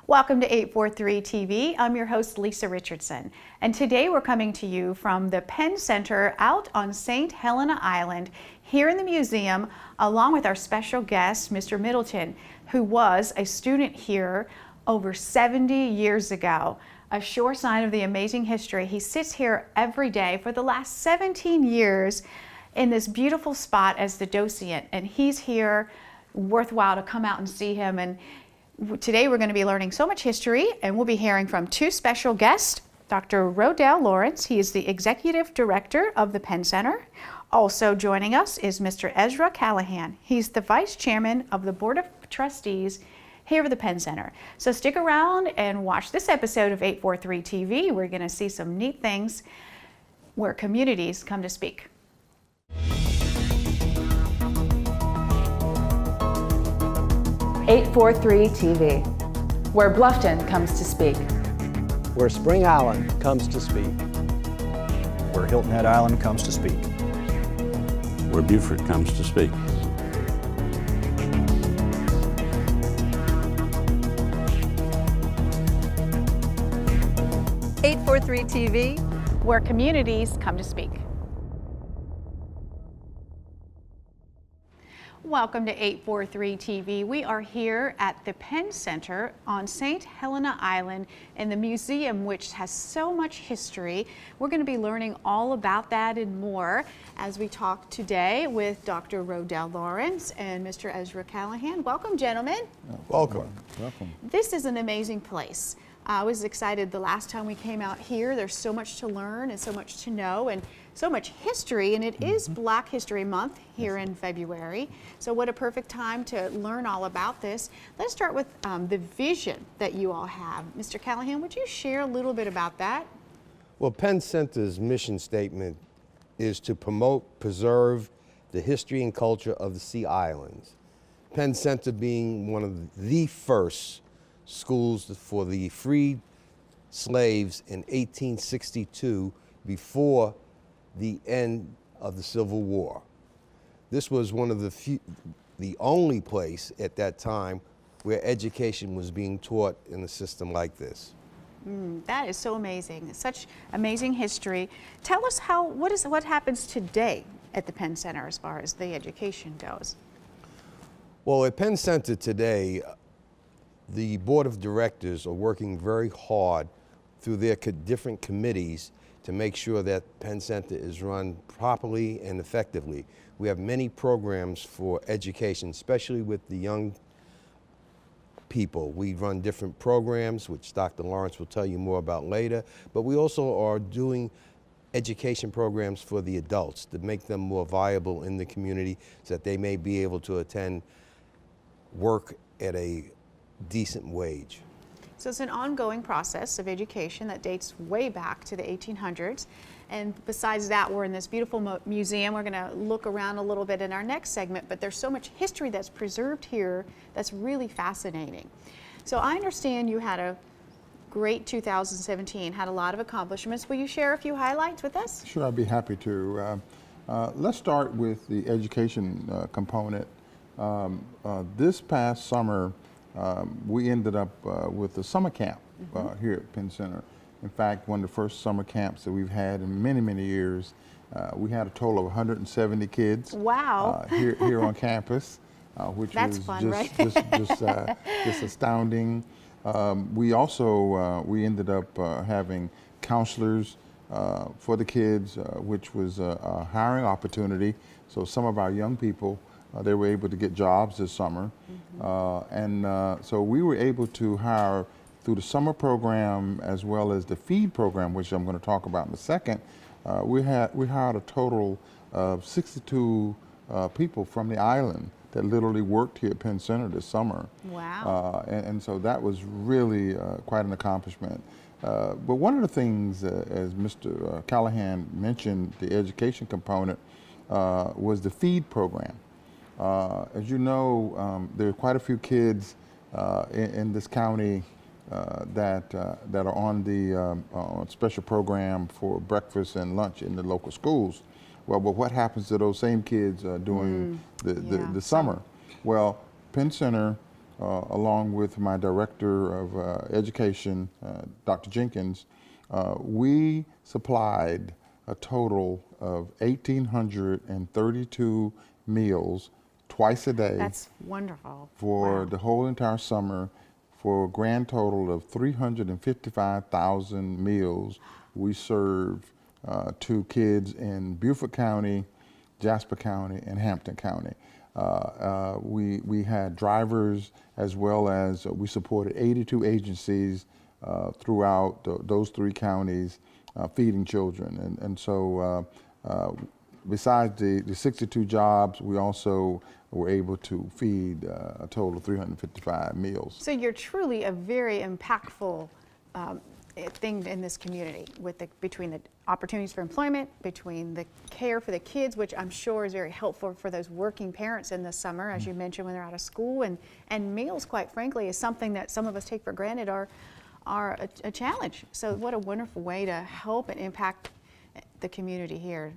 Welcome to 843 TV. I'm your host, Lisa Richardson, and today we're coming to you from the Penn Center out on St. Helena Island here in the museum, along with our special guest, Mr. Middleton, who was a student here over 70 years ago. A sure sign of the amazing history. He sits here every day for the last 17 years in this beautiful spot as the docent, and he's here. Worthwhile to come out and see him. And today we're going to be learning so much history, and we'll be hearing from two special guests. Dr. Rodell Lawrence, he is the Executive Director of the Penn Center. Also joining us is Mr. Ezra Callahan. He's the Vice Chairman of the Board of Trustees here at the Penn Center. So stick around and watch this episode of 843 TV. We're going to see some neat things where communities come to speak. .843 TV, where Bluffton comes to speak. Where Spring Island comes to speak. Where Hilton Head Island comes to speak. Where Beaufort comes to speak. .843 TV, where communities come to speak. Welcome to 843 TV. We are here at the Penn Center on St. Helena Island in the museum, which has so much history. We're going to be learning all about that and more as we talk today with Dr. Rodell Lawrence and Mr. Ezra Callahan. Welcome, gentlemen. Welcome. This is an amazing place. I was excited the last time we came out here. There's so much to learn and so much to know and so much history, and it is Black History Month here in February. So what a perfect time to learn all about this. Let's start with the vision that you all have. Mr. Callahan, would you share a little bit about that? Well, Penn Center's mission statement is to promote, preserve the history and culture of the Sea Islands. Penn Center being one of the first schools for the freed slaves in 1862 before the end of the Civil War. This was one of the only place at that time where education was being taught in a system like this. That is so amazing. Such amazing history. Tell us what happens today at the Penn Center as far as the education goes. Well, at Penn Center today, the board of directors are working very hard through their different committees to make sure that Penn Center is run properly and effectively. We have many programs for education, especially with the young people. We run different programs, which Dr. Lawrence will tell you more about later, but we also are doing education programs for the adults to make them more viable in the community so that they may be able to attend work at a decent wage. So it's an ongoing process of education that dates way back to the 1800s. And besides that, we're in this beautiful museum. We're going to look around a little bit in our next segment, but there's so much history that's preserved here that's really fascinating. So I understand you had a great 2017, had a lot of accomplishments. Will you share a few highlights with us? Sure, I'd be happy to. Let's start with the education component. This past summer, we ended up with a summer camp here at Penn Center. In fact, one of the first summer camps that we've had in many, many years. We had a total of 170 kids. Wow. Here on campus, which That's was fun, right? just astounding. We also we ended up having counselors for the kids, which was a hiring opportunity. So some of our young people, they were able to get jobs this summer. So we were able to hire through the summer program as well as the feed program, which I'm going to talk about in a second. We hired a total of 62 people from the island that literally worked here at Penn Center this summer. Wow. And so that was really quite an accomplishment. But one of the things, as Mr. Callahan mentioned, the education component, was the feed program. As you know, there are quite a few kids in this county that are on the special program for breakfast and lunch in the local schools. Well, but what happens to those same kids during the summer? Well, Penn Center along with my director of education, Dr. Jenkins, we supplied a total of 1,832 meals twice a day. That's wonderful. For Wow. the whole entire summer, for a grand total of 355,000 meals we served to kids in Beaufort County, Jasper County, and Hampton County. We had drivers, as well as we supported 82 agencies throughout those 3 counties feeding children. And so besides the 62 jobs, we also were able to feed a total of 355 meals. So you're truly a very impactful thing in this community, with between the opportunities for employment, between the care for the kids, which I'm sure is very helpful for those working parents in the summer, as you mentioned, when they're out of school, and meals, quite frankly, is something that some of us take for granted are a challenge. So what a wonderful way to help and impact the community here.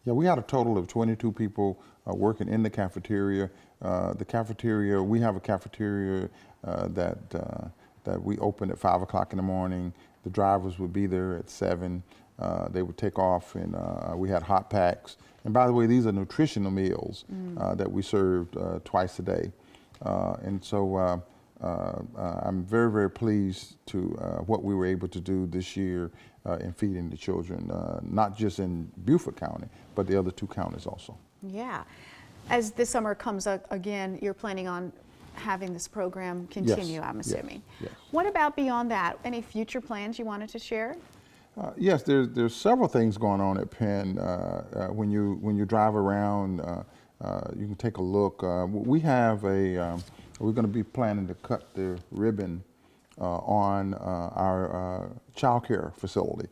Yeah, we had a total of 22 people working in the cafeteria. We have a cafeteria that we open at 5 o'clock in the morning. The drivers would be there at 7. They would take off, and we had hot packs. And by the way, these are nutritional meals that we served twice a day. And so I'm very, very pleased to what we were able to do this year in feeding the children, not just in Beaufort County, but the other 2 counties also. Yeah. As this summer comes up again, you're planning on having this program continue, I'm assuming. Yes. What about beyond that? Any future plans you wanted to share? Yes, there's several things going on at Penn. When you drive around, you can take a look. We have we're going to be planning to cut the ribbon on our child care facility.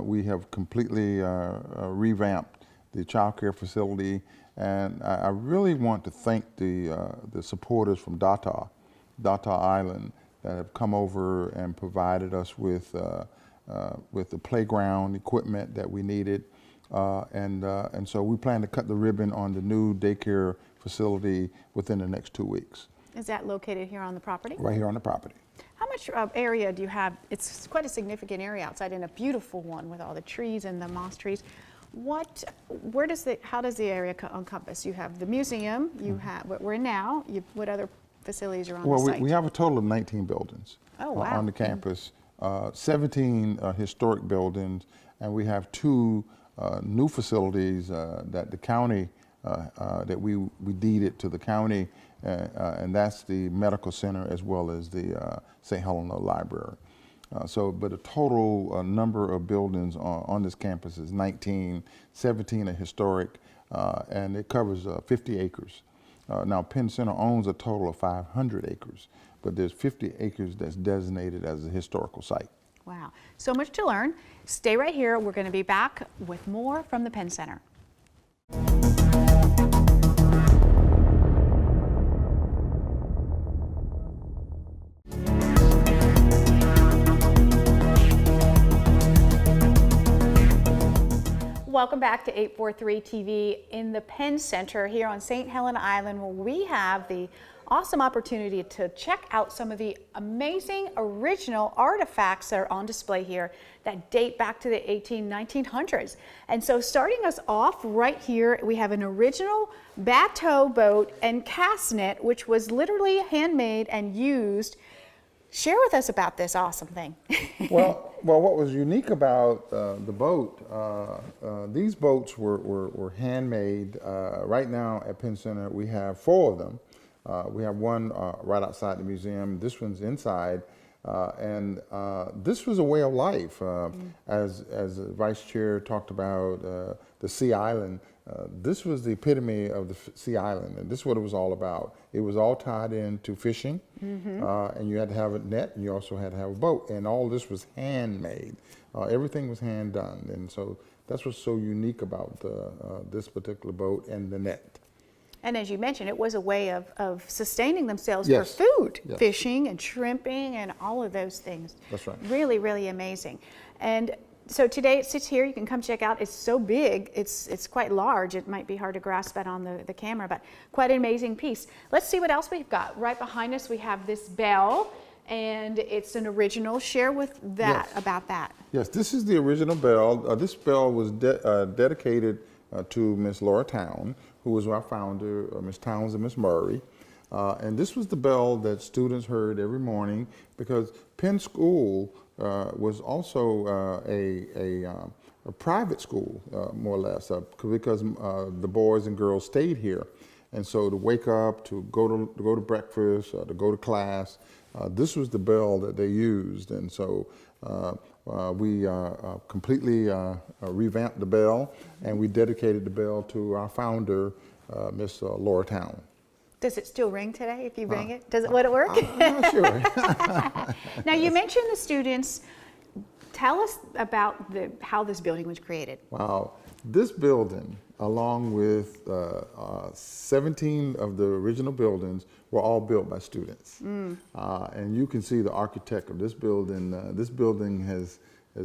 We have completely revamped the child care facility, and I really want to thank the supporters from Data Island that have come over and provided us with the playground equipment that we needed, and so we plan to cut the ribbon on the new daycare facility within the next 2 weeks. Is that located here on the property? Right here on the property. How much area do you have? It's quite a significant area outside, and a beautiful one with all the trees and the moss trees. How does the area encompass? You have the museum, you have what we're in now. What other facilities are on the site? Well, we have a total of 19 buildings on the campus, 17 historic buildings, and we have 2 new facilities that the county, that we deeded to the county, and that's the medical center as well as the St. Helena Library. But a total number of buildings on this campus is 19, 17 are historic, and it covers 50 acres. Now, Penn Center owns a total of 500 acres, but there's 50 acres that's designated as a historical site. Wow, so much to learn. Stay right here. We're going to be back with more from the Penn Center. Welcome back to 843 TV in the Penn Center here on St. Helena Island, where we have the awesome opportunity to check out some of the amazing original artifacts that are on display here that date back to the 1900s. And so starting us off right here, we have an original bateau boat and castnet, which was literally handmade and used. Share with us about this awesome thing. Well, what was unique about the boat, these boats were handmade. Right now at Penn Center, we have 4 of them. We have one right outside the museum. This one's inside. And this was a way of life. As the Vice Chair talked about the Sea Island, this was the epitome of the Sea Island, and this is what it was all about. It was all tied into fishing, and you had to have a net, and you also had to have a boat, and all this was handmade. Everything was hand done, and so that's what's so unique about this particular boat and the net. And as you mentioned, it was a way of sustaining themselves Yes. for food, Yes. fishing and shrimping and all of those things. That's right. Really, really amazing. And So today it sits here. You can come check out. It's so big. It's quite large. It might be hard to grasp that on the camera, but quite an amazing piece. Let's see what else we've got. Right behind us we have this bell, and it's an original. Share with that about that. Yes, this is the original bell. This bell was dedicated to Miss Laura Town, who was our founder, Miss Towns and Miss Murray. And this was the bell that students heard every morning, because Penn School was also a private school, more or less, because the boys and girls stayed here. And so to wake up, to go to breakfast, to go to class, this was the bell that they used. And so we completely revamped the bell, and we dedicated the bell to our founder, Miss Laura Town. Does it still ring today if you ring it? Would it work? I'm not sure. Now you mentioned the students. Tell us about how this building was created. Wow. This building, along with 17 of the original buildings, were all built by students. And you can see the architect of this building. This building has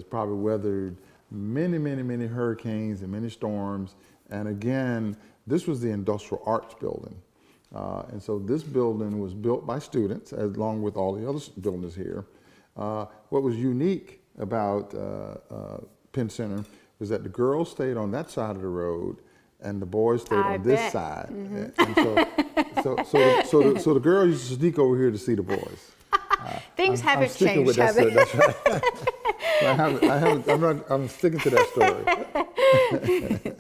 probably weathered many, many, many hurricanes and many storms. And again, this was the Industrial Arts Building. And so this building was built by students, along with all the other buildings here. What was unique about Penn Center was that the girls stayed on that side of the road, and the boys stayed on this side. And so the girls used to sneak over here to see the boys. Things haven't sticking changed, with have they? That's right. I'm sticking to that story.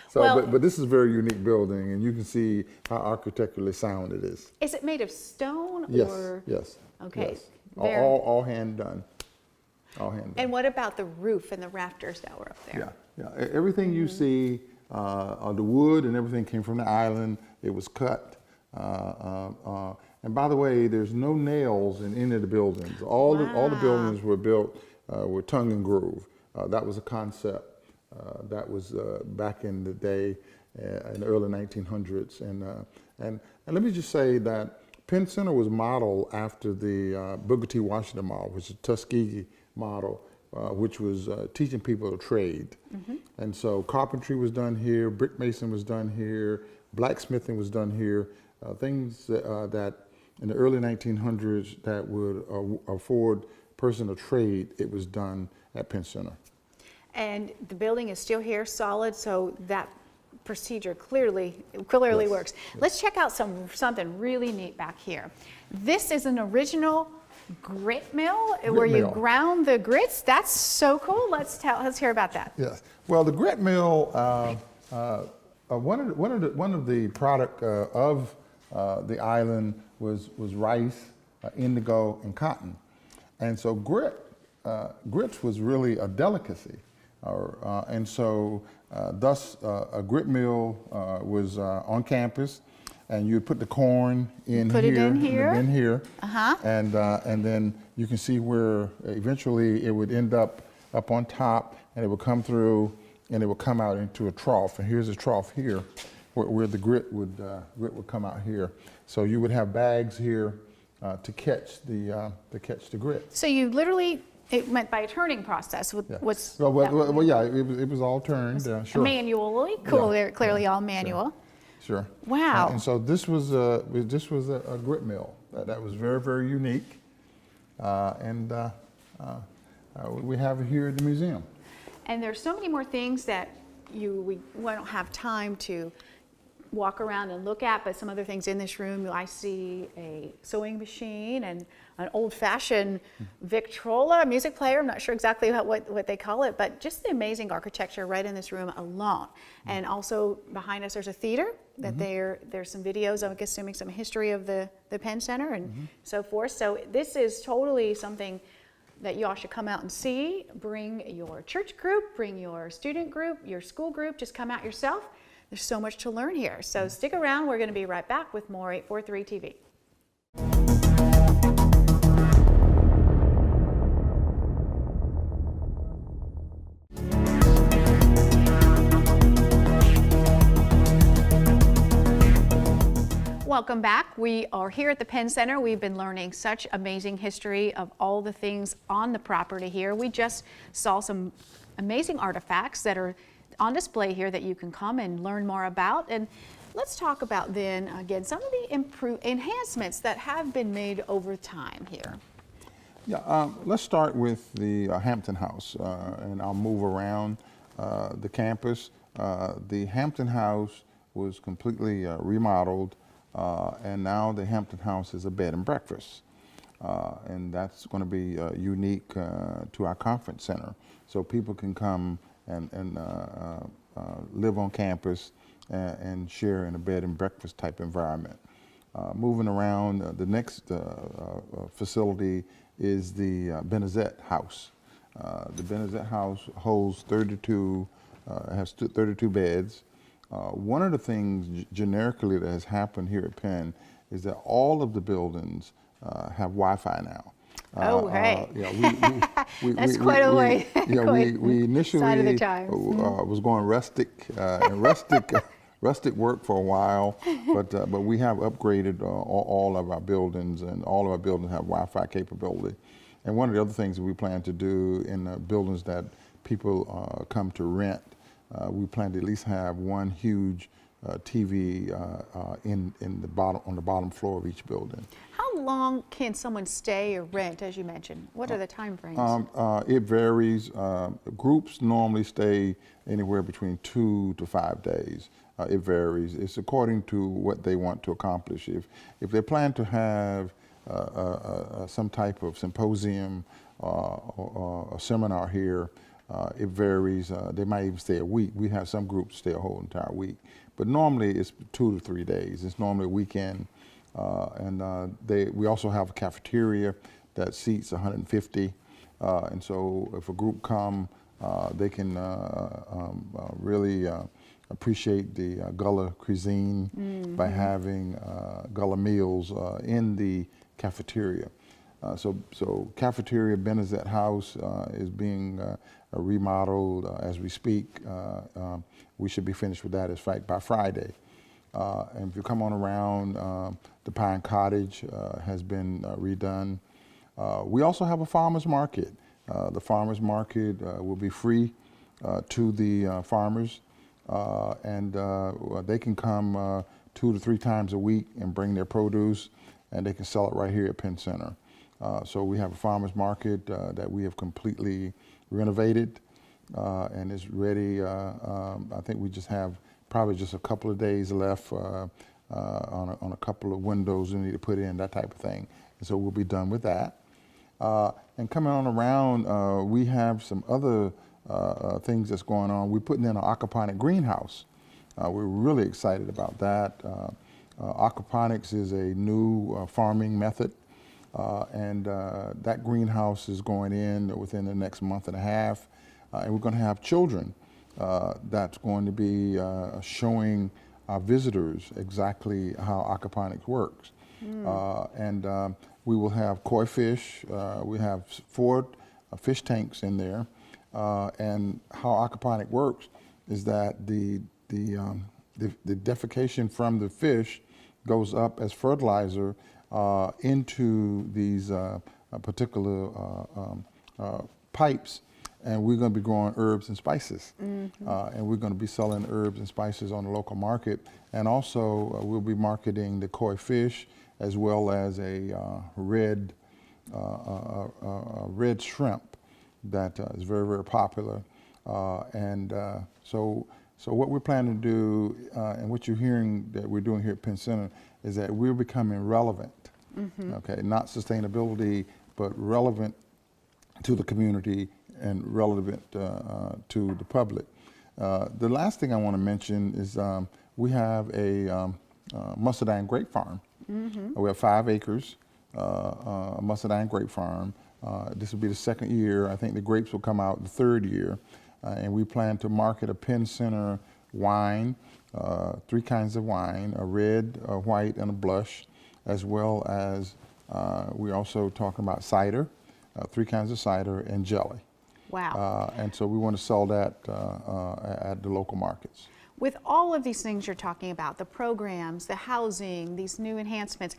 So, Well, but this is a very unique building, and you can see how architecturally sound it is. Is it made of stone Yes, or? yes. Okay. Yes. Very- All hand done. All hand done. And what about the roof and the rafters that were up there? Yeah. Everything you see, the wood and everything came from the island. It was cut. And by the way, there's no nails in any of the buildings. All the buildings were built with tongue and groove. That was a concept. That was back in the day, in the early 1900s. And let me just say that Penn Center was modeled after the Booker T. Washington model, which is a Tuskegee model, which was teaching people to trade. And so carpentry was done here, brick mason was done here, blacksmithing was done here, things that in the early 1900s that would afford a person a trade, it was done at Penn Center. And the building is still here, solid, so that procedure clearly works. Let's check out something really neat back here. This is an original grit mill where you ground the grits. That's so cool. Let's hear about that. Yes. Well, the grit mill, one of the product of the island was rice, indigo, and cotton, and so grits was really a delicacy. And so thus a grit mill was on campus, and you'd put the corn in here, and then you can see where eventually it would end up on top, and it would come through, and it would come out into a trough. And here's a trough here, where the grit would come out here. So you would have bags here to catch the grit. So you literally. It went by a turning process. Yeah, it was all turned. Sure. Manually, cool. Yeah. They're clearly all manual. Sure. Wow. And so this was a grit mill that was very, very unique, and we have it here at the museum. And there's so many more things that we don't have time to walk around and look at, but some other things in this room. I see a sewing machine and an old-fashioned Victrola music player. I'm not sure exactly what they call it, but just the amazing architecture right in this room alone. And also behind us there's a theater that there's some videos, I'm assuming some history of the Penn Center and so forth. So this is totally something that you all should come out and see. Bring your church group, bring your student group, your school group, just come out yourself. There's so much to learn here. So stick around. We're going to be right back with more 843 TV. Welcome back. We are here at the Penn Center. We've been learning such amazing history of all the things on the property here. We just saw some amazing artifacts that are on display here that you can come and learn more about. And let's talk about then, again, some of the enhancements that have been made over time here. Yeah, let's start with the Hampton House, and I'll move around the campus. The Hampton House was completely remodeled, and now the Hampton House is a bed and breakfast. And that's going to be unique to our conference center. So people can come and live on campus and share in a bed and breakfast type environment. Moving around, the next facility is the Benezet House. The Benezet House holds 32, has 32 beds. One of the things generically that has happened here at Penn is that all of the buildings have Wi-Fi now. Oh, right. Yeah, That's quite a way. Yeah, we initially Sign of the times. Was going rustic and rustic work for a while, but we have upgraded all of our buildings, and all of our buildings have Wi-Fi capability. And one of the other things that we plan to do in the buildings that people come to rent, we plan to at least have one huge TV on the bottom floor of each building. How long can someone stay or rent, as you mentioned? What are the time frames? It varies. Groups normally stay anywhere between 2 to 5 days. It varies. It's according to what they want to accomplish. If they plan to have some type of symposium or a seminar here, it varies. They might even stay a week. We have some groups stay a whole entire week. But normally it's 2 to 3 days. It's normally a weekend. We also have a cafeteria that seats 150. And so if a group come, they can really appreciate the Gullah cuisine by having Gullah meals in the cafeteria. So cafeteria Benezet House is being remodeled as we speak. We should be finished with that by Friday. And if you come on around, the Pine Cottage has been redone. We also have a farmer's market. The farmer's market will be free to the farmers, and they can come 2 to 3 times a week and bring their produce, and they can sell it right here at Penn Center. So we have a farmer's market that we have completely renovated, and it's ready. I think we just have probably just a couple of days left on a couple of windows we need to put in, that type of thing. And so we'll be done with that. And coming on around, we have some other things that's going on. We're putting in an aquaponic greenhouse. We're really excited about that. Aquaponics is a new farming method, and that greenhouse is going in within the next month and a half. And we're going to have children that's going to be showing our visitors exactly how aquaponics works. And we will have koi fish. We have 4 fish tanks in there. And how aquaponic works is that the defecation from the fish goes up as fertilizer into these particular pipes, and we're going to be growing herbs and spices. And we're going to be selling herbs and spices on the local market, and also we'll be marketing the koi fish as well as a red shrimp that is very, very popular. So what we're planning to do, and what you're hearing that we're doing here at Penn Center, is that we're becoming relevant. Okay, not sustainability, but relevant to the community and relevant to the public. The last thing I want to mention is we have a muscadine grape farm. We have 5 acres, a muscadine grape farm. This will be the 2nd year. I think the grapes will come out the 3rd year. And we plan to market a Penn Center wine, 3 kinds of wine, a red, a white, and a blush, as well as we're also talking about cider, 3 kinds of cider, and jelly. Wow. And so we want to sell that at the local markets. With all of these things you're talking about, the programs, the housing, these new enhancements,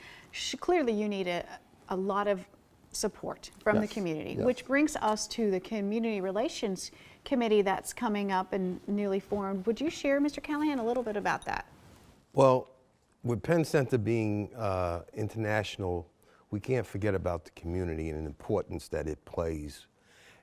clearly you need a lot of support from the community, which brings us to the community relations committee that's coming up and newly formed. Would you share, Mr. Callahan, a little bit about that? Well, with Penn Center being international, we can't forget about the community and the importance that it plays.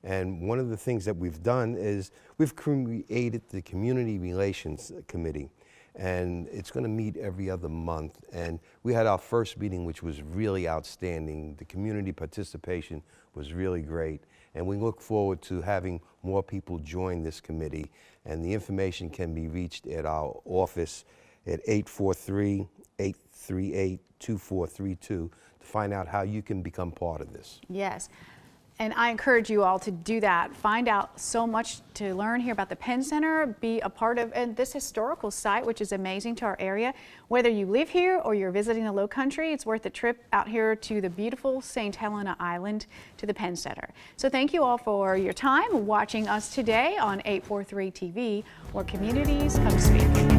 And one of the things that we've done is we've created the Community Relations Committee, and it's going to meet every other month. And we had our first meeting, which was really outstanding. The community participation was really great, and we look forward to having more people join this committee. And the information can be reached at our office at 843-838-2432 to find out how you can become part of this. Yes. And I encourage you all to do that. Find out so much to learn here about the Penn Center, be a part of this historical site, which is amazing to our area. Whether you live here or you're visiting the Low Country, it's worth the trip out here to the beautiful St. Helena Island to the Penn Center. So thank you all for your time watching us today on 843 TV, where communities come speak.